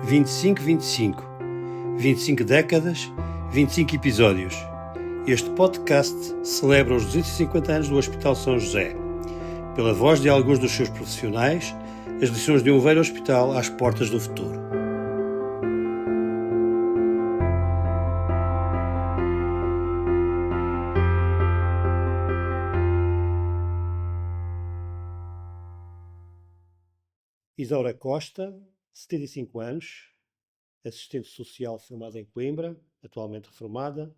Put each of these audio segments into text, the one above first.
2525. 25 décadas, 25 episódios. Este podcast celebra os 250 anos do Hospital São José. Pela voz de alguns dos seus profissionais, as lições de um velho hospital às portas do futuro. Isaura Costa, 75 anos, assistente social formada em Coimbra, atualmente reformada,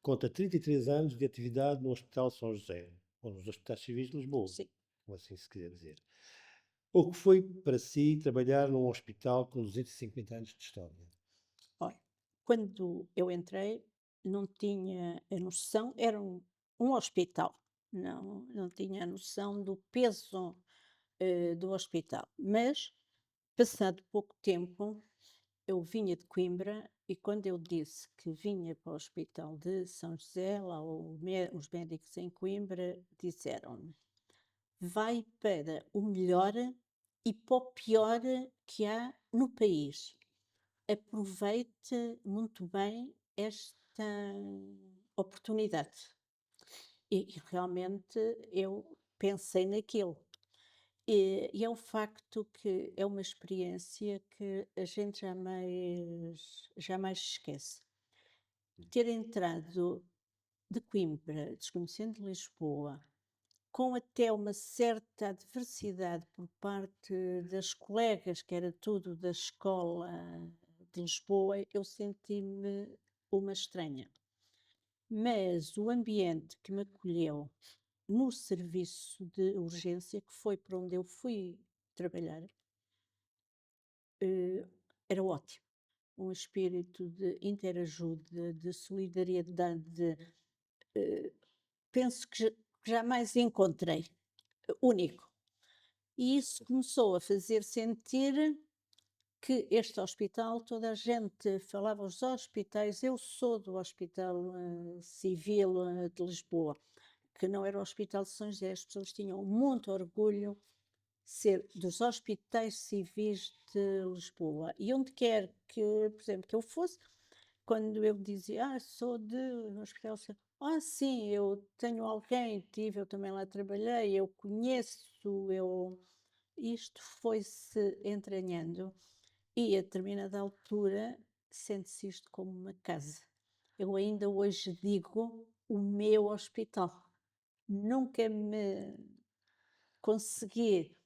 conta 33 anos de atividade no Hospital São José, ou nos Hospitais Civis de Lisboa, Sim. como assim se quiser dizer. O que foi para si trabalhar num hospital com 250 anos de história? Olha, quando eu entrei, não tinha a noção, era um hospital, não tinha a noção do peso do hospital. Mas, passado pouco tempo, eu vinha de Coimbra e quando eu disse que vinha para o Hospital de São José, lá os médicos em Coimbra disseram-me: vai para o melhor e para o pior que há no país. Aproveite muito bem esta oportunidade. E realmente eu pensei naquilo. E é um facto que é uma experiência que a gente jamais esquece. Ter entrado de Coimbra, desconhecendo Lisboa, com até uma certa adversidade por parte das colegas, que era tudo da escola de Lisboa, eu senti-me uma estranha. Mas o ambiente que me acolheu no serviço de urgência, que foi para onde eu fui trabalhar, era ótimo. Um espírito de interajuda, de solidariedade, penso que jamais encontrei, único. E isso começou a fazer sentir que este hospital, toda a gente falava os hospitais, eu sou do Hospital Civil de Lisboa, que não era o Hospital de São José, as pessoas tinham muito orgulho de ser dos hospitais civis de Lisboa. E onde quer que, por exemplo, que eu fosse, quando eu dizia, sou de Hospital Civil, sim, eu tenho alguém, eu também lá trabalhei, eu conheço, isto foi-se entranhando e a determinada altura sente-se isto como uma casa. Eu ainda hoje digo o meu hospital. Nunca me consegui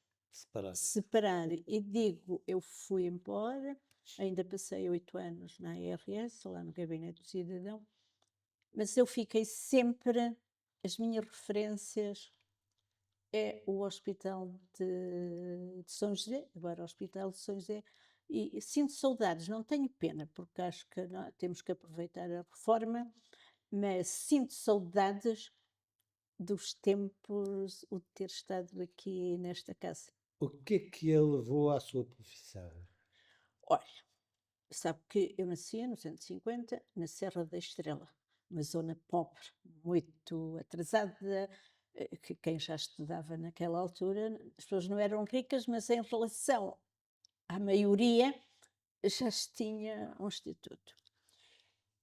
separar e digo eu fui embora, ainda passei 8 anos na ARS, lá no Gabinete do Cidadão, mas eu fiquei sempre, as minhas referências é o Hospital de São José, agora o Hospital de São José, e sinto saudades, não tenho pena, porque acho que temos que aproveitar a reforma, mas sinto saudades dos tempos de ter estado aqui nesta casa. O que a levou à sua profissão? Olha, sabe que eu nasci no 150, na Serra da Estrela, uma zona pobre, muito atrasada, que quem já estudava naquela altura, as pessoas não eram ricas, mas em relação à maioria, já se tinha um instituto.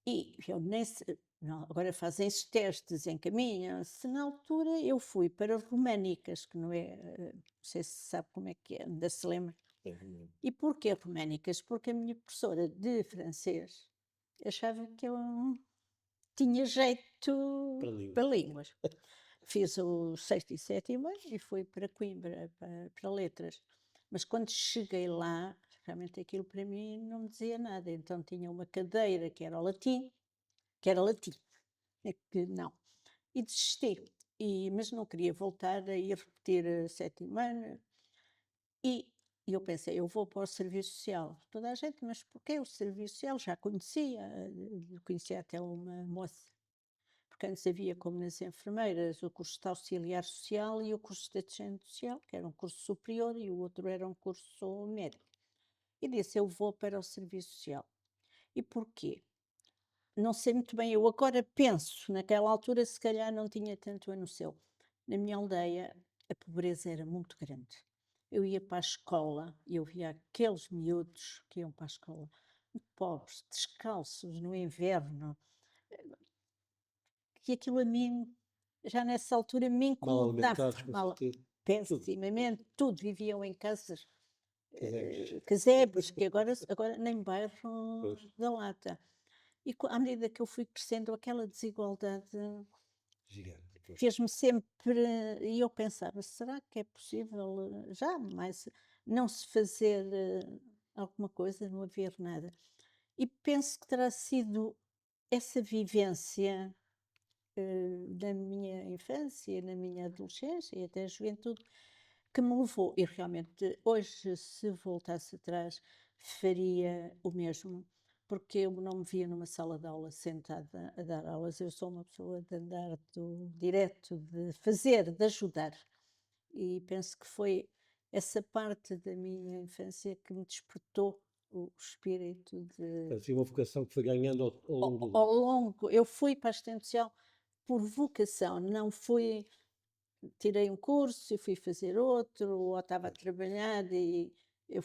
E eu nem sei, não, agora fazem-se testes, encaminham-se. Na altura eu fui para Românicas, que não é, não sei se sabe como é que é, ainda se lembra. E porquê Românicas? Porque a minha professora de francês achava que eu tinha jeito para línguas. Fiz o sexto e sétimo ano e fui para Coimbra, para letras. Mas quando cheguei lá, realmente aquilo para mim não me dizia nada. Então tinha uma cadeira que era o latim, que era latim, é que não. E desisti. Mas não queria voltar a ir repetir a sétimo ano. E eu pensei, eu vou para o serviço social. Toda a gente, mas porquê o serviço social? Já conhecia até uma moça. Porque antes havia, como nas enfermeiras, o curso de auxiliar social e o curso de assistente social, que era um curso superior, e o outro era um curso médio. E disse, eu vou para o serviço social. E porquê? Não sei muito bem, eu agora penso, naquela altura se calhar não tinha tanto a noção. Na minha aldeia a pobreza era muito grande. eu ia para a escola e eu via aqueles miúdos que iam para a escola, muito pobres, descalços no inverno, que aquilo a mim, já nessa altura, me Mal incomodava, alimentados, com mal, certeza. Tudo. pessimamente, tudo, viviam em casas, Casebres. casebres, que agora nem bairro Pois. da Lata. E à medida que eu fui crescendo, aquela desigualdade Gigante. Pois. fez-me sempre. E eu pensava, será que é possível já mais não se fazer alguma coisa, não haver nada? E penso que terá sido essa vivência da minha infância, na minha adolescência e até a juventude que me levou. E realmente, hoje, se voltasse atrás, faria o mesmo, porque eu não me via numa sala de aula sentada a dar aulas. Eu sou uma pessoa de andar direto, de fazer, de ajudar. E penso que foi essa parte da minha infância que me despertou o espírito de. Portanto, foi uma vocação que foi ganhando ao longo do. Ao longo, eu fui para a assistente social por vocação, não fui. Tirei um curso e fui fazer outro, ou estava a trabalhar e eu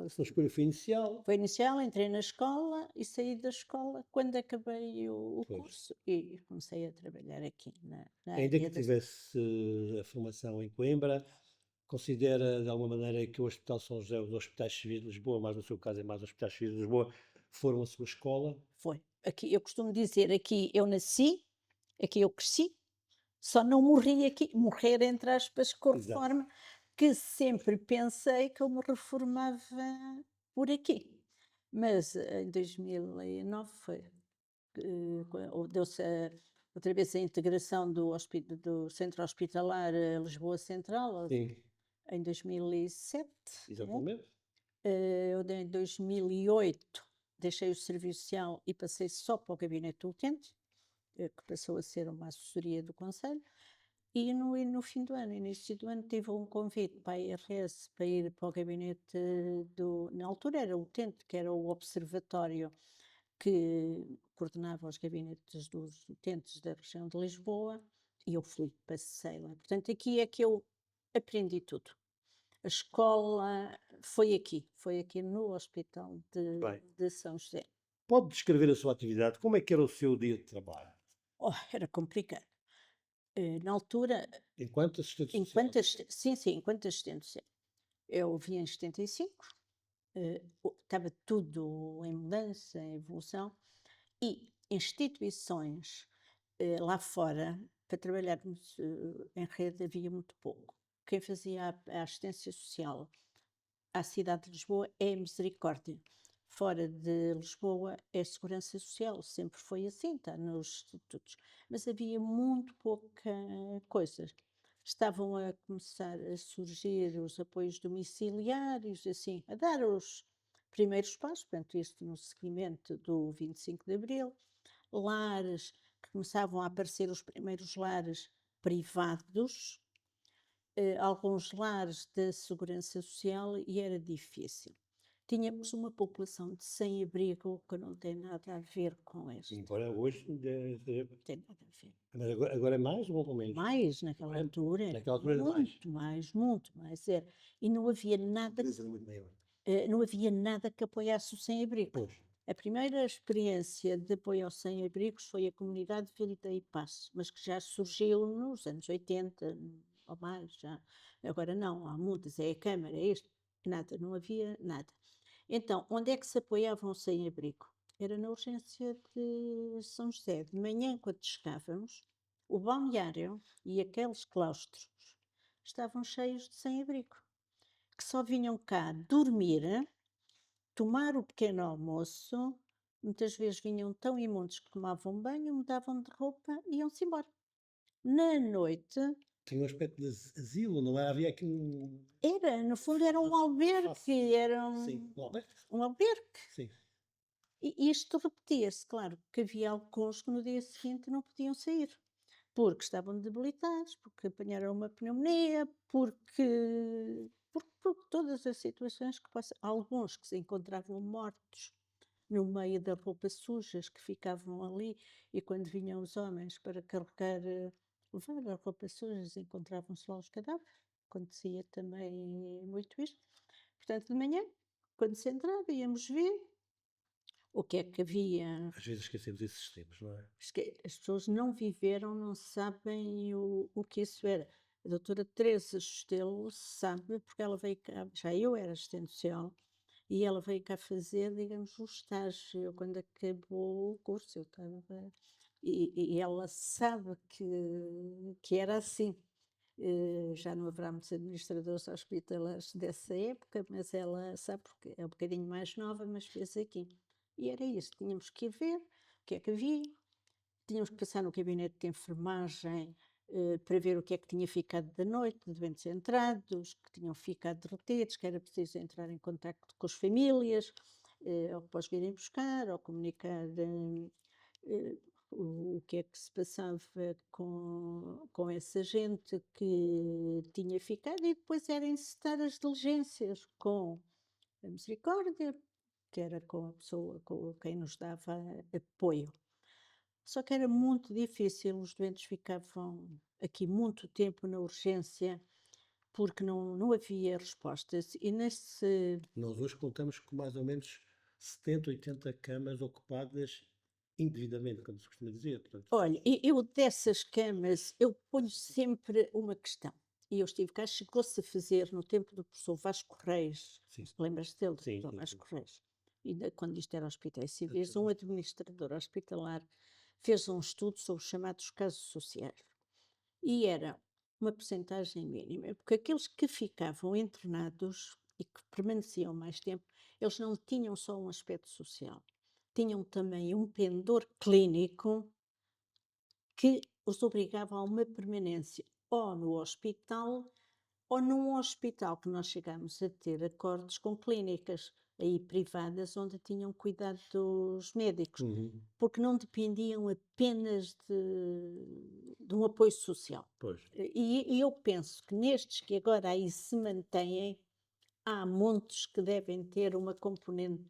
A sua escolha foi inicial. foi inicial, entrei na escola e saí da escola quando acabei o Pois. curso e comecei a trabalhar aqui na Ainda que área da. tivesse a formação em Coimbra, considera de alguma maneira que o Hospital São José, os hospitais civis de Lisboa, mais no seu caso é mais os hospitais civis de Lisboa, foram a sua escola? Foi. Aqui, eu costumo dizer, aqui eu nasci, aqui eu cresci, só não morri aqui, morrer entre aspas, com Exato. reforma, que sempre pensei que eu me reformava por aqui. Mas em 2009 foi, deu-se outra vez a integração do Centro Hospitalar Lisboa Central, Sim, em 2007. exatamente. Eu em 2008 deixei o serviço social e passei só para o gabinete do utente, que passou a ser uma assessoria do Conselho. E no fim do ano, início do ano, tive um convite para a IRS para ir para o gabinete na altura era o utente, que era o observatório que coordenava os gabinetes dos utentes da região de Lisboa, e eu fui, passei lá. Portanto, aqui é que eu aprendi tudo. A escola foi aqui no Hospital Bem, de São José. pode descrever a sua atividade? Como é que era o seu dia de trabalho? Oh, era complicado. Na altura, Enquanto assistente social? enquanto sim, enquanto assistente social, eu vim em 75, estava tudo em mudança, em evolução, e instituições lá fora, para trabalharmos em rede, havia muito pouco. Quem fazia a assistência social à cidade de Lisboa é a Misericórdia. Fora de Lisboa é a Segurança Social, sempre foi assim, está nos estatutos. Mas havia muito pouca coisa. Estavam a começar a surgir os apoios domiciliários, assim, a dar os primeiros passos, portanto, isto no seguimento do 25 de Abril, lares, que começavam a aparecer os primeiros lares privados, alguns lares da Segurança Social e era difícil. Tínhamos uma população de sem-abrigo que não tem nada a ver com este. Embora hoje Não tem nada a ver. mas agora é mais ou menos? Mais naquela altura, era Naquela altura era mais. muito mais era. E não havia nada, Era muito maior. não havia nada que apoiasse o sem-abrigo. Pois. A primeira experiência de apoio aos sem-abrigos foi a comunidade Vida e Paz, mas que já surgiu nos anos 80 ou mais, já. Agora não, há muitas, é a Câmara, é isto, nada, não havia nada. Então, onde é que se apoiavam os sem-abrigo? Era na urgência de São José. De manhã, quando chegávamos, o balneário e aqueles claustros estavam cheios de sem-abrigo, que só vinham cá dormir, tomar o pequeno almoço, muitas vezes vinham tão imundos que tomavam banho, mudavam de roupa e iam-se embora. Na noite, Tinha um aspecto de asilo, não é? Havia aqui um. no fundo, era um albergue, era Sim, um albergue. um albergue. Sim. E isto repetia-se, claro, que havia alguns que no dia seguinte não podiam sair, porque estavam debilitados, porque apanharam uma pneumonia, por todas as situações que passam. Alguns que se encontravam mortos no meio das roupas sujas que ficavam ali, e quando vinham os homens para carregar, levar as roupas sujas, encontravam-se lá os cadáveres, acontecia também muito isto. Portanto, de manhã, quando se entrava, íamos ver o que é que havia. Às vezes esquecemos esses tempos, não é? As pessoas não viveram, não sabem o que isso era. A doutora Teresa Estelo sabe, porque ela veio cá, já eu era assistente social, e ela veio cá fazer, digamos, o estágio. Eu, quando acabou o curso, eu estava. E ela sabe que era assim. Já não haverá muitos administradores hospitalares dessa época, mas ela sabe porque é um bocadinho mais nova, mas fez aqui. E era isso, tínhamos que ir ver o que é que havia, tínhamos que passar no gabinete de enfermagem para ver o que é que tinha ficado da noite, de doentes entrados, que tinham ficado derretidos, que era preciso entrar em contacto com as famílias, ou que depois virem buscar, ou comunicar eh, o que é que se passava com essa gente que tinha ficado, e depois era encetar as diligências com a Misericórdia, que era com a pessoa com quem nos dava apoio. Só que era muito difícil, os doentes ficavam aqui muito tempo na urgência porque não havia respostas. E nesse. Nós hoje contamos com mais ou menos 70, 80 camas ocupadas indevidamente, como se costuma dizer. Portanto, Olha, eu dessas camas, eu ponho sempre uma questão. E eu estive cá, chegou-se a fazer no tempo do professor Vasco Reis, sim, lembras-te dele, do sim, professor sim, sim. Vasco Reis? Quando isto era hospitais civis, um administrador hospitalar fez um estudo sobre os chamados casos sociais. E era uma percentagem mínima, porque aqueles que ficavam internados e que permaneciam mais tempo, eles não tinham só um aspecto social, tinham também um pendor clínico que os obrigava a uma permanência ou no hospital ou num hospital, que nós chegámos a ter acordos com clínicas aí privadas onde tinham cuidados médicos, Uhum. porque não dependiam apenas de um apoio social. Pois. E eu penso que nestes que agora aí se mantêm, há montes que devem ter uma componente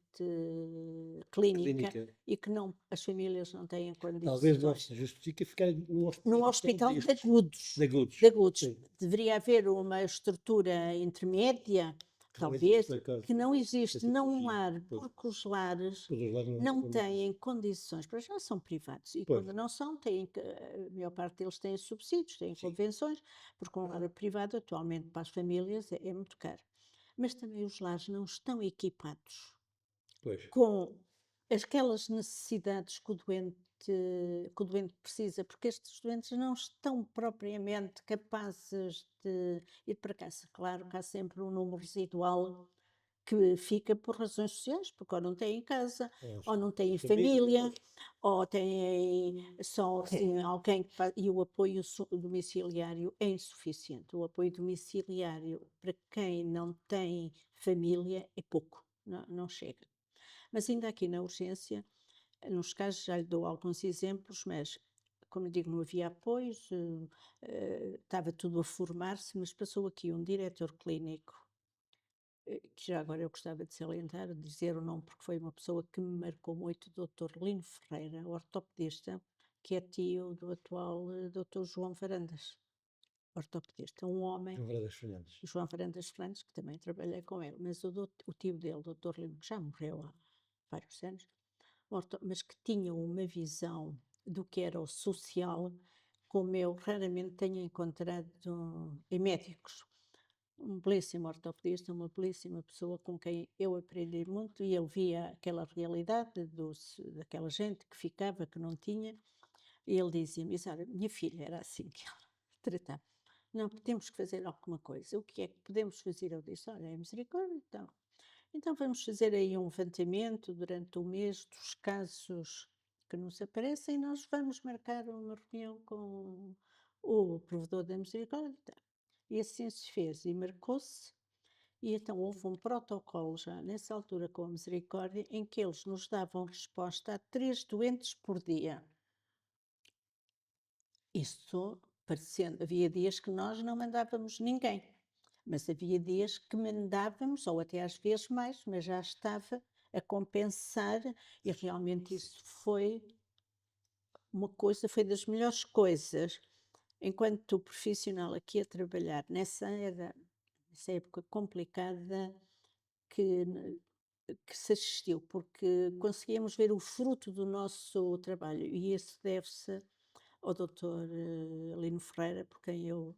clínica Clínica. e que não, as famílias não têm Talvez não condições. se justifique ficar num Num hospital hospital de destes. agudos, De agudos. de agudos. Sim. Deveria haver uma estrutura intermédia, Que não talvez, existe, por acaso. que não existe, Essa não um tipologia. lar, Pois. porque os lares Pois os lares não são- têm condições, para já são privados, e Pois. quando não são, a maior parte deles têm subsídios, têm Sim. convenções, porque um lar privado atualmente para as famílias é muito caro. Mas também os lares não estão equipados Pois. com aquelas necessidades que o doente precisa, porque estes doentes não estão propriamente capazes de ir para casa. Claro que há sempre um número residual que fica por razões sociais, porque ou não têm casa, ou não têm família, ou têm só assim, alguém que faz, e o apoio domiciliário é insuficiente. O apoio domiciliário para quem não tem família é pouco, não chega. Mas ainda aqui na urgência, nos casos, já lhe dou alguns exemplos, mas, como eu digo, não havia apoios, estava tudo a formar-se, mas passou aqui um diretor clínico, que já agora eu gostava de salientar, dizer o nome, porque foi uma pessoa que me marcou muito, o Dr. Lino Ferreira, ortopedista, que é tio do atual Dr. João Varandas, ortopedista, um homem. João Varandas Fernandes. João Varandas Fernandes, que também trabalhei com ele, mas o tio dele, o Dr. Lino, que já morreu há vários anos, mas que tinham uma visão do que era o social, como eu raramente tenho encontrado em médicos. Um belíssimo ortopedista, uma belíssima pessoa com quem eu aprendi muito, e ele via aquela realidade daquela gente que ficava, que não tinha, e ele dizia-me: olha, minha filha, era assim que ela tratava. Não, temos que fazer alguma coisa. O que é que podemos fazer? Eu disse: olha, é misericórdia, então vamos fazer aí um levantamento durante o mês dos casos que nos aparecem, e nós vamos marcar uma reunião com o provedor da misericórdia. E assim se fez, e marcou-se, e então houve um protocolo já nessa altura com a misericórdia, em que eles nos davam resposta a 3 doentes por dia. Isso parecendo, havia dias que nós não mandávamos ninguém, mas havia dias que mandávamos, ou até às vezes mais, mas já estava a compensar, e realmente isso foi uma coisa, foi das melhores coisas enquanto profissional aqui a trabalhar nessa época complicada que, que se assistiu, porque conseguíamos ver o fruto do nosso trabalho e isso deve-se ao doutor Lino Ferreira, por quem eu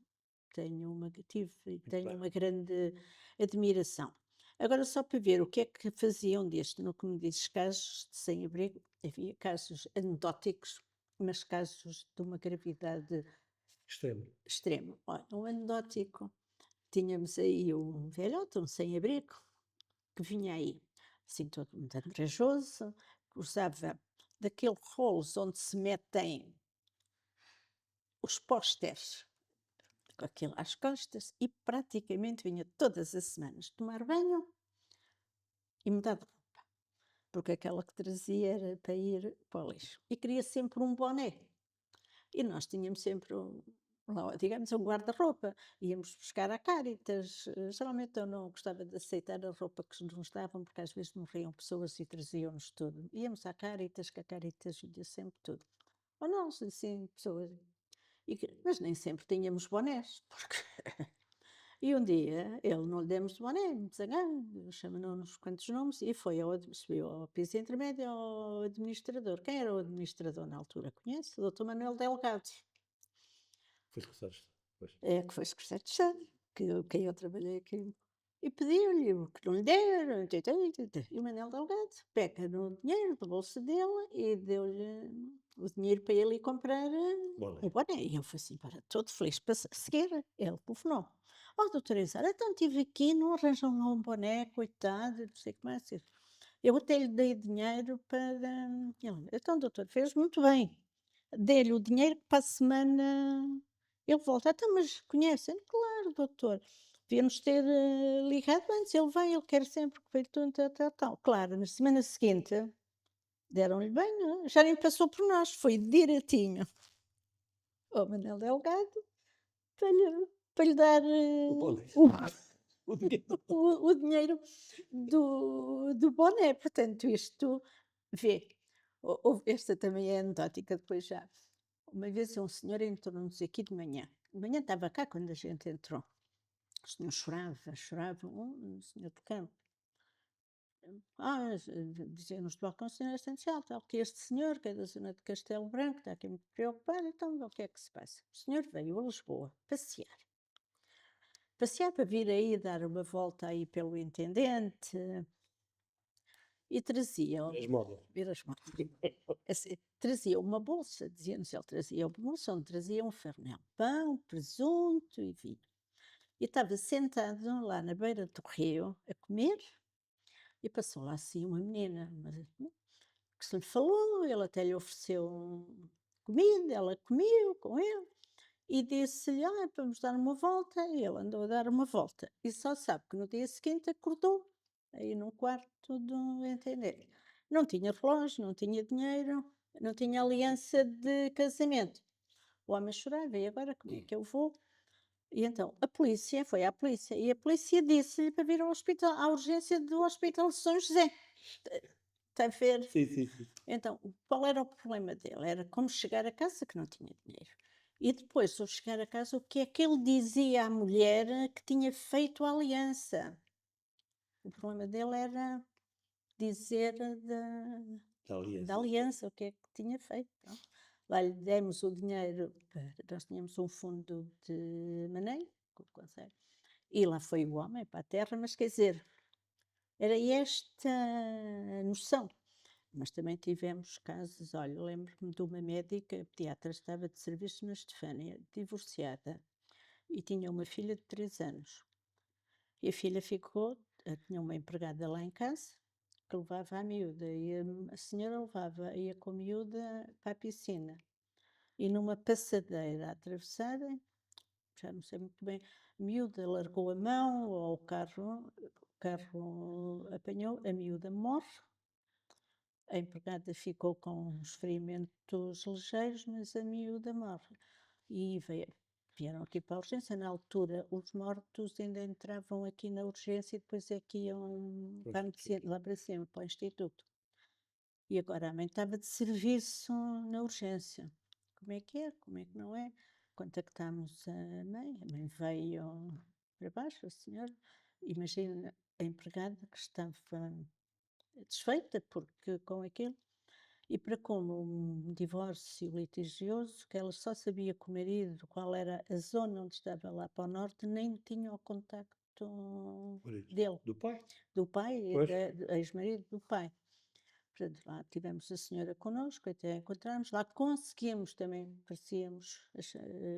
tive e Muito tenho bem. uma grande admiração. Agora, só para ver o que é que faziam deste, no que me dizes, casos de sem-abrigo, havia casos anedóticos, mas casos de uma gravidade Extremo. extrema. Olha, um anedótico, tínhamos aí um velhote, um sem-abrigo, que vinha aí, assim todo muito andrajoso, que usava daqueles rolos onde se metem os pósteres com aquilo às costas e praticamente vinha todas as semanas tomar banho e mudar de roupa, porque aquela que trazia era para ir para o lixo. E queria sempre um boné. E nós tínhamos sempre, lá, digamos, um guarda-roupa. Íamos buscar a Cáritas. Geralmente eu não gostava de aceitar a roupa que nos davam, porque às vezes morriam pessoas e traziam-nos tudo. Íamos à Cáritas, que a Cáritas deu sempre tudo. Ou nós, assim, pessoas. Mas nem sempre tínhamos bonés, porque e um dia ele não lhe demos de boné, muito zangado, chamou-nos quantos nomes e subiu ao piso intermédio ao administrador. Quem era o administrador na altura? Conhece? O doutor Manuel Delgado. Foi secretário de Estado. Pois. É, que foi secretário de Estado, que eu trabalhei aqui. E pediu-lhe o que não lhe deram, e o Manuel Delgado pega no dinheiro da bolsa dele e deu-lhe o dinheiro para ele ir comprar Boné. o boné. E eu fui assim, para todo feliz, para seguir. Ele telefonou. Oh, doutora Isara, então estive aqui, não arranjam lá um boné, coitado, não sei o que mais. Eu até lhe dei dinheiro para... Ele, então, doutor, fez muito bem. Dei-lhe o dinheiro que para a semana ele volta. Então, mas conhecem? Claro, doutor. Devíamos ter ligado antes. Ele vem, ele quer sempre que veio tudo, tal, tal, tal. Claro, na semana seguinte deram-lhe bem, não é? Já nem passou por nós, foi direitinho ao Manel Delgado para lhe dar O boné. O dinheiro. o dinheiro do boné. Portanto, isto vê. Esta também é anedótica, depois já. Uma vez um senhor entrou-nos aqui de manhã. De manhã estava cá quando a gente entrou. O senhor chorava, um senhor de campo. Dizia-nos do balcão, senhor essencial, tal que este senhor, que é da zona de Castelo Branco, está aqui muito preocupado, então o que é que se passa? O senhor veio a Lisboa passear. Passear para vir aí dar uma volta aí pelo intendente e trazia As modas. ver as motos. Assim, trazia uma bolsa, dizia-nos ele, trazia uma bolsa onde trazia um farnel, pão, presunto e vinho. E estava sentado lá na beira do rio a comer e passou lá assim uma menina que se lhe falou, ele até lhe ofereceu comida, ela comeu com ele e disse-lhe, vamos dar uma volta, e ele andou a dar uma volta e só sabe que no dia seguinte acordou aí num quarto do intendente. Não tinha relógio, não tinha dinheiro, não tinha aliança de casamento. O homem chorava, e agora como é que eu vou? E então a polícia foi à polícia e a polícia disse-lhe para vir ao hospital, à urgência do Hospital de São José. Está a ver? Sim. Então, qual era o problema dele? Era como chegar a casa que não tinha dinheiro. E depois, ao chegar a casa, o que é que ele dizia à mulher que tinha feito a aliança? O problema dele era dizer da aliança, o que é que tinha feito. Pronto. Lá lhe demos o dinheiro, nós tínhamos um fundo de maneio, com o conselho, e lá foi o homem para a terra, mas quer dizer, era esta noção. Mas também tivemos casos, olha, lembro-me de uma médica, pediatra, estava de serviço na Estefânia, divorciada, e tinha uma filha de 3 anos. E a filha ficou, tinha uma empregada lá em casa, que levava a miúda, e a senhora ia com a miúda para a piscina. E numa passadeira atravessada, já não sei muito bem, a miúda largou a mão, ou o carro apanhou, a miúda morre, a empregada ficou com uns ferimentos ligeiros, mas a miúda morre. E vieram aqui para a urgência. Na altura, os mortos ainda entravam aqui na urgência e depois é que iam para a medicina, lá para cima, para o instituto. E agora a mãe estava de serviço na urgência. Como é que é? Como é que não é? contactámos a mãe veio para baixo, a senhora, imagina a empregada que estava desfeita porque com aquilo, e para como um divórcio litigioso, que ela só sabia que o marido, qual era a zona onde estava lá para o norte, nem tinha o contacto Por isso. dele, Do pai? do pai, Pois. do ex-marido do pai. Portanto, lá tivemos a senhora connosco, até encontrarmos, lá conseguimos também, parecíamos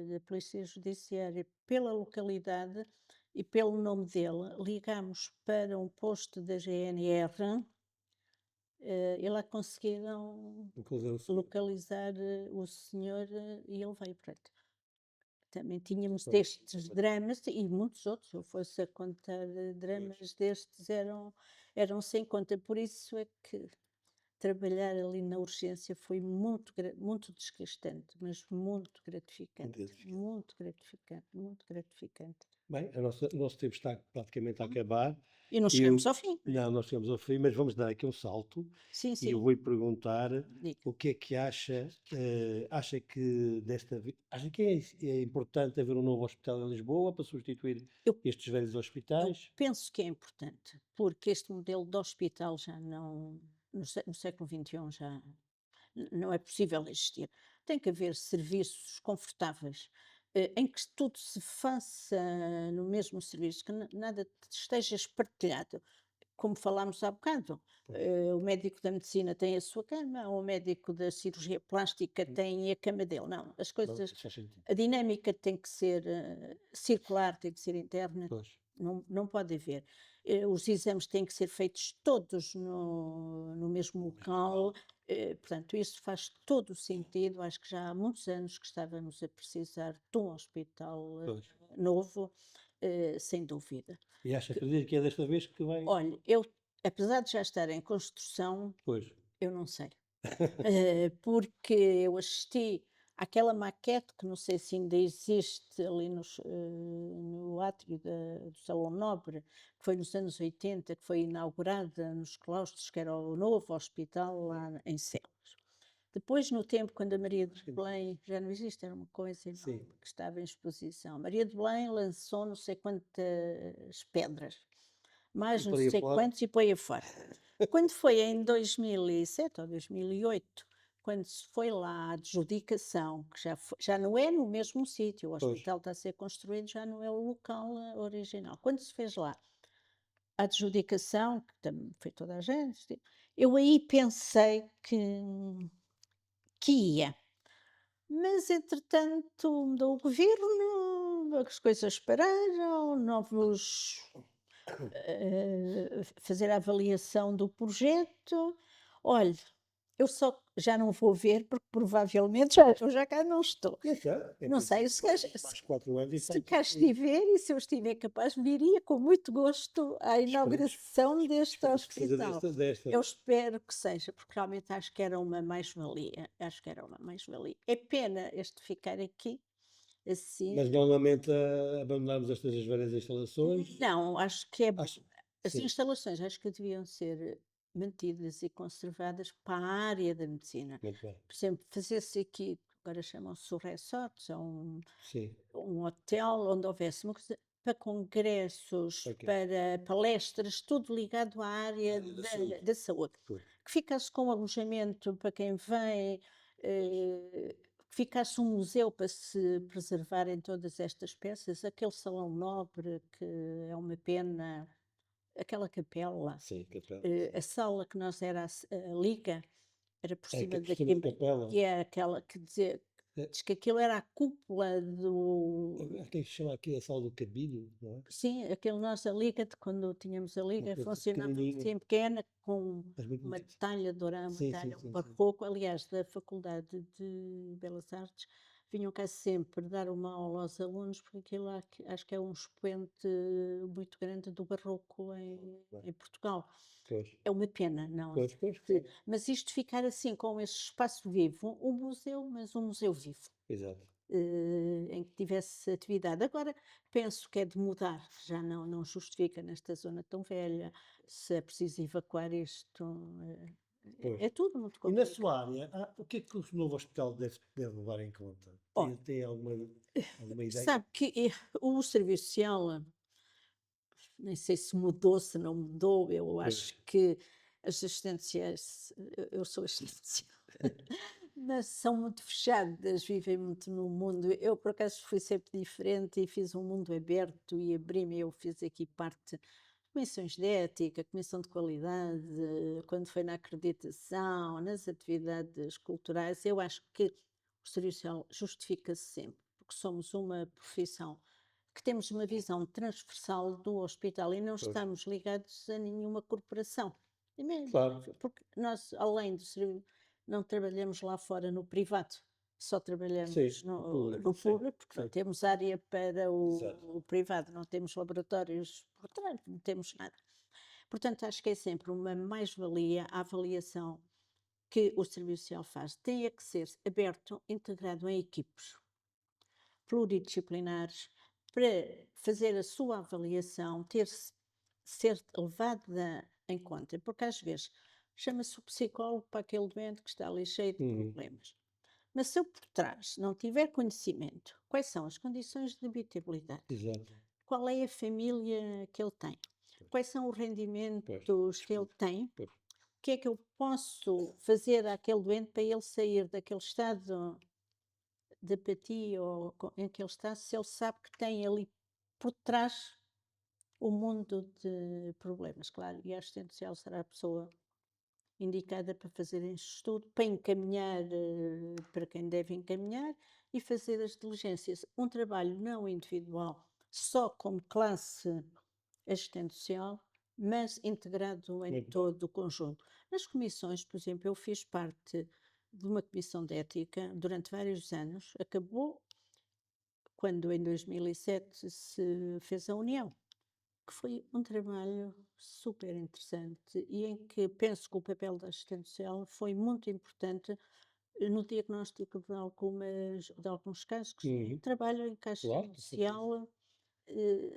da Polícia Judiciária, pela localidade e pelo nome dele, ligámos para um posto da GNR e lá conseguiram Inclusão. localizar o senhor e ele veio, portanto. Também tínhamos Pois. destes dramas e muitos outros, se eu fosse a contar dramas destes, eram sem conta, por isso é que trabalhar ali na urgência foi muito desgastante, mas muito gratificante, Gratificante. muito gratificante, muito gratificante. Bem, o nosso tempo está praticamente a acabar. E não E chegamos eu- ao fim, não é? Não, nós chegamos ao fim, mas vamos dar aqui um salto Sim, e eu sim, vou-lhe perguntar diga. o que é que acha, acha que acha que é importante haver um novo hospital em Lisboa para substituir Eu estes velhos Eu hospitais? penso que é importante, porque este modelo de hospital já não, no século XXI já não é possível existir. Tem que haver serviços confortáveis, em que tudo se faça no mesmo serviço, que nada esteja espartilhado. Como falámos há bocado, Pois. o médico da medicina tem a sua cama, o médico da cirurgia plástica tem a cama dele. Não, as Não, coisas, isso faz sentido. a dinâmica tem que ser circular, tem que ser interna, Pois. não pode haver. Os exames têm que ser feitos todos no mesmo local, portanto, isso faz todo o sentido. Acho que já há muitos anos que estávamos a precisar de um hospital Pois. novo, sem dúvida. E acredita que é desta vez que vai. Olha, apesar de já estar em construção, Pois. eu não sei. Porque eu assisti àquela maquete que não sei se ainda existe ali no átrio do Salão Nobre, que foi nos anos 80, que foi inaugurada nos claustros, que era o novo hospital lá em Celas. Depois, no tempo, quando a Maria de Belém já não existe, era uma coisa enorme Sim. que estava em exposição. Maria de Belém lançou não sei quantas pedras, mais E não por aí sei fora. quantos e põe fora. Quando foi em 2007 ou 2008, quando se foi lá a adjudicação, que já não é no mesmo sítio, o Pois. hospital está a ser construído, já não é o local original. Quando se fez lá a adjudicação, que também foi toda a gente, eu aí pensei que ia. Mas, entretanto, mudou o governo, as coisas pararam, novos fazer a avaliação do projeto. Olha, eu só já não vou ver porque provavelmente eu já cá não estou. Não sei, Mais 4 anos e se cá estiver e se eu estiver capaz, viria com muito gosto à inauguração deste esperemos que seja hospital. desta. Eu espero que seja, porque realmente acho que era uma mais-valia. Acho que era uma mais-valia. É pena este ficar aqui, assim. Mas não lamenta abandonarmos estas várias instalações? Não, acho que é Acho, as sim, instalações acho que deviam ser mantidas e conservadas para a área da medicina. muito bem. Por exemplo, fazer-se aqui, agora chamam-se resorts, ou Sim, um hotel onde houvesse uma coisa para congressos, ok. para palestras, tudo ligado à área Da saúde. da saúde. Pois. Que ficasse com alojamento para quem vem, que ficasse um museu para se preservarem todas estas peças, aquele salão nobre que é uma pena, aquela capela, Sim, capela. a sala que nós era a Liga, era por É cima por cima da daquilo, capela. que é aquela que dizia, É, diz que aquilo era a cúpula do. quem chama aqui a sala do caminho, não é? Sim, aquele nós, a Liga, quando tínhamos a Liga, coisa funcionava pequenininha. assim pequena, com Mas muito uma bonito. talha dourada, uma Sim, talha, sim, sim, sim. barroco. Aliás, da Faculdade de Belas Artes, vinham cá sempre dar uma aula aos alunos, porque aquilo acho que é um expoente muito grande do barroco em Portugal. Pois, É uma pena, não. pois, pois. Mas isto ficar assim, com esse espaço vivo, um museu, mas um museu vivo, Exato. em que tivesse atividade. Agora, penso que é de mudar, já não justifica nesta zona tão velha, se é preciso evacuar isto, Pois. É tudo muito E na complicado. sua área, o que é que o novo hospital deve levar em conta? Olha, Tem alguma ideia? sabe que o serviço social, nem sei se mudou, se não mudou, eu Pois. acho que as assistências, eu sou assistência, mas são muito fechadas, vivem muito no mundo. Eu, por acaso, fui sempre diferente e fiz um mundo aberto e abri-me. Eu fiz aqui parte de comissões de ética, comissão de qualidade, quando foi na acreditação, nas atividades culturais. Eu acho que o serviço social justifica-se sempre, porque somos uma profissão que temos uma visão transversal do hospital e não Pois. estamos ligados a nenhuma corporação. E Claro. porque nós, além do serviço, não trabalhamos lá fora no privado, só trabalhamos Sim, público, no sim, público, porque não sim. temos área para Exato. o privado, não temos laboratórios por trás, não temos nada. Portanto, acho que é sempre uma mais-valia a avaliação que o serviço social faz. Tem é que ser aberto, integrado em equipes pluridisciplinares, para fazer a sua avaliação, ser levada em conta, porque às vezes chama-se o psicólogo para aquele doente que está ali cheio de Uhum. problemas. Mas se eu por trás não tiver conhecimento, quais são as condições de habitabilidade, Exato. qual é a família que ele tem, Pois. quais são os Pois. rendimentos que ele tem, o Pois. que é que eu posso fazer àquele doente para ele sair daquele estado de apatia ou em que ele está, se ele sabe que tem ali por trás um mundo de problemas, claro, e a assistente social será a pessoa indicada para fazer este estudo, para encaminhar para quem deve encaminhar e fazer as diligências. Um trabalho não individual, só como classe assistente social, mas integrado em Muito bem. todo o conjunto. Nas comissões, por exemplo, eu fiz parte de uma comissão de ética durante vários anos, acabou quando em 2007 se fez a união, que foi um trabalho super interessante e em que penso que o papel da assistente social foi muito importante no diagnóstico de alguns casos que Uhum. trabalho em que a Claro, assistente com certeza. social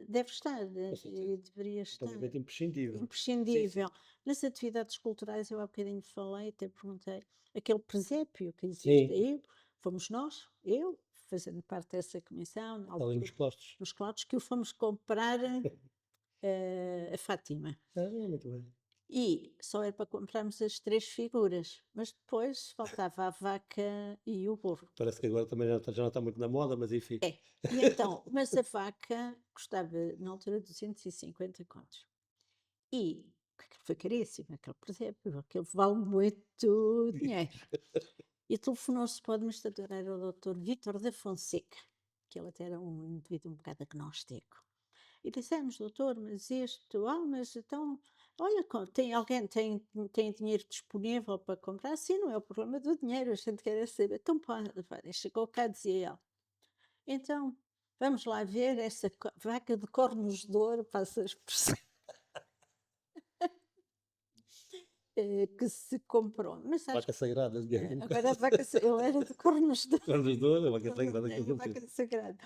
deve estar Com e certeza. deveria estar. Totalmente imprescindível. Sim, sim. Imprescindível. Nas atividades culturais, eu há bocadinho falei, até perguntei, aquele presépio que existe Sim, aí, fomos nós, eu, fazendo parte dessa comissão, na ali altura, nos postos. nos Claudos, que o fomos comprar a Fátima. Muito bem. E só era para comprarmos as três figuras, mas depois faltava a vaca e o burro. Parece que agora também já não está muito na moda, mas enfim. É. E então, mas a vaca custava, na altura, 250 contos. E aquilo foi caríssimo, aquele presépio, aquilo vale muito dinheiro. E telefonou-se para o administrador, era o doutor Vítor da Fonseca, que ele até era um indivíduo um bocado agnóstico. E dissemos, doutor, mas isto, mas então, olha, tem dinheiro disponível para comprar? Sim, não é o problema do dinheiro, a gente quer é saber. Então, chegou cá, dizia ele. Então, vamos lá ver essa vaca de cornos de ouro, passa a expressão. Que se comprou. Mas acho Vaca que sagrada, digamos. agora a vaca, ele era de cornos de Cornos de ouro, a vaca sagrada, é com a vaca certeza. sagrada.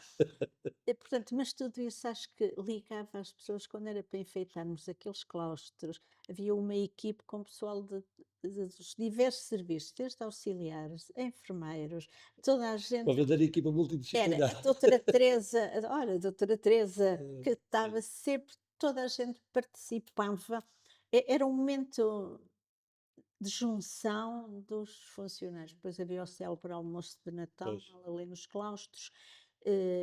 Portanto, mas tudo isso acho que ligava as pessoas quando era para enfeitarmos aqueles claustros. Havia uma equipe com pessoal dos diversos serviços, desde auxiliares, enfermeiros, toda a Uma gente. verdadeira equipa Era multidisciplinar. a doutora Teresa, olha, a doutora Teresa, que Sim. estava sempre, toda a gente participava. Era um momento de junção dos funcionários. Depois havia o célebre almoço de Natal Pois, ali nos claustros,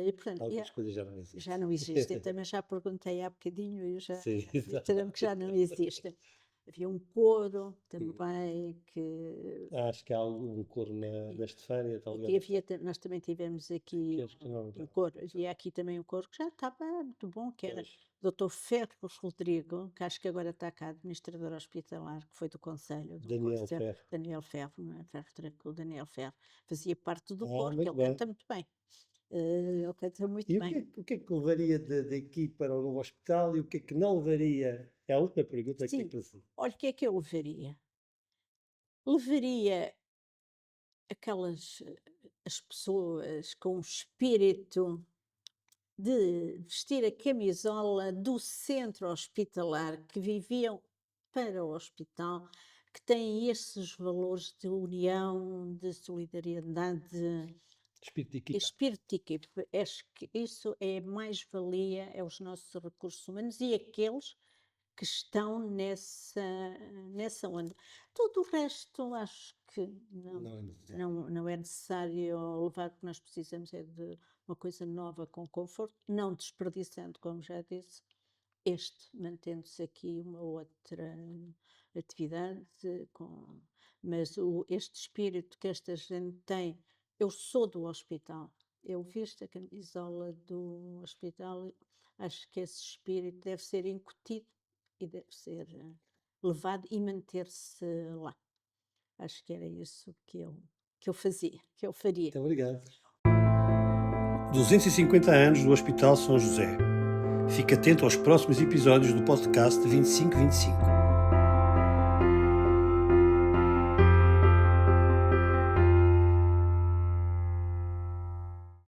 e portanto, algumas coisas já não já existem. não existem. Também já perguntei há bocadinho e já Sim, exato. disseram que já não existem. Havia um coro Hum. também que Acho que há algum coro na Estefânia, está e ligado? havia, nós também tivemos aqui Que acho que não. um coro, havia aqui também um coro que já estava muito bom, que era Pois. Dr. Ferros Rodrigo, que acho que agora está cá, administrador hospitalar, que foi do Conselho, do Daniel Ferro, Ferro. Daniel Ferro, não é? Ferro Rodrigo, o Daniel Ferro, fazia parte do coro, que Muito ele bem. canta muito bem. Ele canta muito E bem. o que é que levaria daqui para o novo hospital e o que é que não levaria? É a última pergunta que é Sim, para si. olha, o que é que eu levaria? Levaria aquelas as pessoas com espírito de vestir a camisola do centro hospitalar, que viviam para o hospital, que têm esses valores de união, de solidariedade, Espírito de equipa. espírito de equipe. Acho que isso é mais-valia, é os nossos recursos humanos e aqueles que estão nessa onda. Tudo o resto acho que Não é necessário. não é necessário levar, porque nós precisamos é de uma coisa nova com conforto, não desperdiçando, como já disse, mantendo-se aqui uma outra atividade, mas este espírito que esta gente tem, eu sou do hospital, eu visto a camisola do hospital, acho que esse espírito deve ser incutido e deve ser levado e manter-se lá. Acho que era isso que eu fazia, que eu faria. Muito obrigado. 250 anos do Hospital São José. Fique atento aos próximos episódios do podcast 2525.